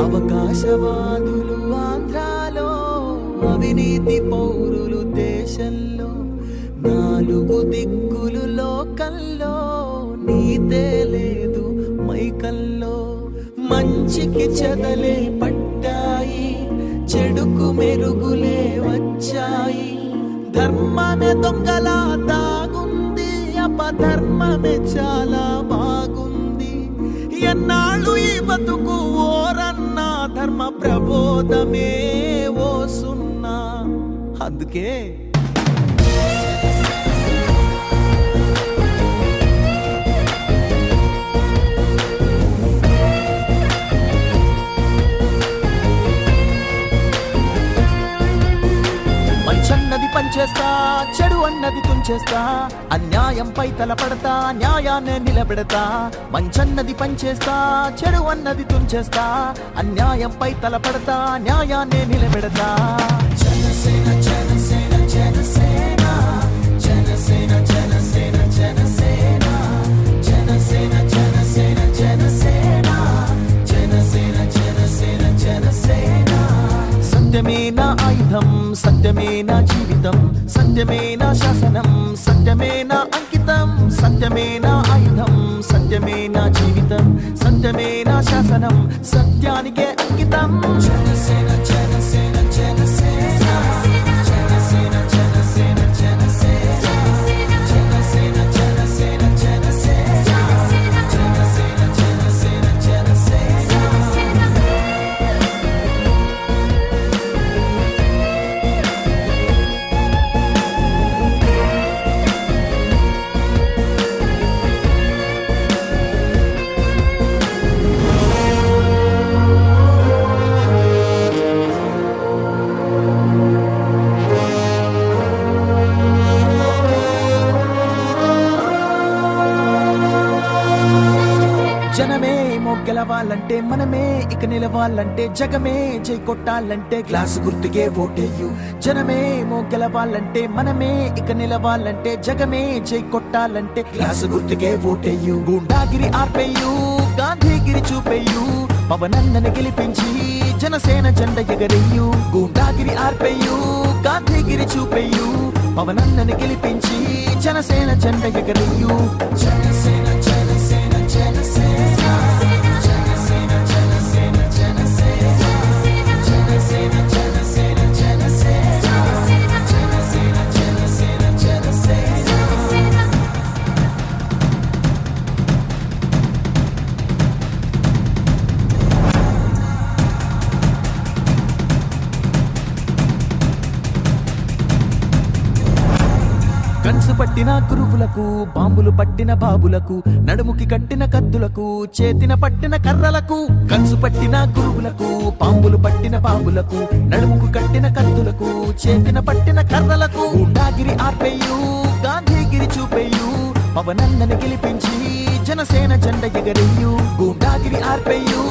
అవకాశవాదులు ఆంధ్రాలో, అవినీతి పౌరులు దేశంలో, నాలుగు దిక్కులు లోకల్లో, నీతే లేదు మైకల్లో. మంచికి చెదలే పట్టాయి, చెడుకు మెరుగులే వచ్చాయి. ధర్మమే దొంగలా దాగుంది, అపధర్మమే చాలా బాగుంది. ఎన్నాళ్ళు ఈ బతుకు ఓరన్నా, ధర్మ ప్రబోధమే ఓ సున్నా. అందుకే మంచన్నది పంచేస్తా, చెడు అన్నది తుంచేస్తా, అన్యాయంపై తలపడతా, న్యాయాన్ని నిలబెడతా. మంచన్నది పంచేస్తా, చెడు అన్నది తుంచేస్తా, అన్యాయంపై తలపడతా, న్యాయాన్ని నిలబెడతా. జనసేన జనసేన జనసేన జనసేన జనసేన జనసేన జనసేన జనసేన జనసేన జనసేన జనసేన జనసేన. సత్యమే నా ఆయుధం, సత్యమే నా జీవితం, సత్యమే నా శాసనం, సత్యమే నా అంకితం. సత్యమే నా ఆయుధం, సత్యమే నా జీవితం, సత్యమే నా శాసనం, సత్యానికే అంకితం. జనసేన జనసేన జనసేన జనసేన జనసేన జనసేన జనసేన జనసేన జనసేన జనసేన జనసేన జనసేన. జనమే గెలవాలంటే, మనమే ఇక నిలవాలంటే, జగమే జై కొట్టాలంటే గ్లాసు గుర్తుకే ఓటేయు. జనమే గెలవాలంటే, మనమే ఇక నిలవాలంటే, జగమే జై కొట్టాలంటే గ్లాసు గుర్తుకే ఓటేయు. గుండాగిరి ఆర్పేయు, గాంధీగిరి చూపేయు, పవనన్నని గెలిపించి జనసేన జెండ ఎగరేయు. గుండాగిరి ఆర్పేయు, గాంధీగిరి చూపేయు, పవనన్నని గెలిపించి జనసేన జెండ ఎగరేయు. జనసేన జనసేన జనసేన జనసేన జనసేన జనసేన జనసేన జనసేన జనసేన జనసేన జనసేన జనసేన. కన్సు పట్టిన గురువులకు, బాంబులు పట్టిన బాబులకు, నడుముకి కట్టిన కత్తులకు, చేతిన పట్టిన కర్రలకు. కన్సు పట్టిన గురువులకు, బాంబులు పట్టిన బాబులకు, నడుముకు కట్టిన కత్తులకు, చేతిన పట్టిన కర్రలకు. గుండాగిరి ఆర్పేయు, గాంధీగిరి చూపేయు, పవనన్నని గెలిపించి జనసేన జెండ ఎగరేయు. గుండాగిరి ఆర్పేయు,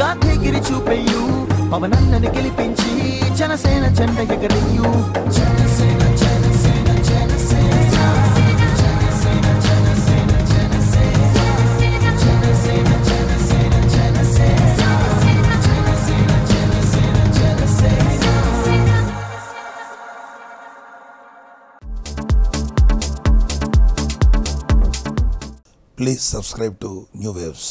గాంధీగిరి చూపేయు, పవనన్నని గెలిపించి జనసేన జెండ ఎగరేయు. Janasena Janasena Janasena Janasena Janasena Janasena Janasena Janasena Janasena Janasena Janasena. Please subscribe to New Waves.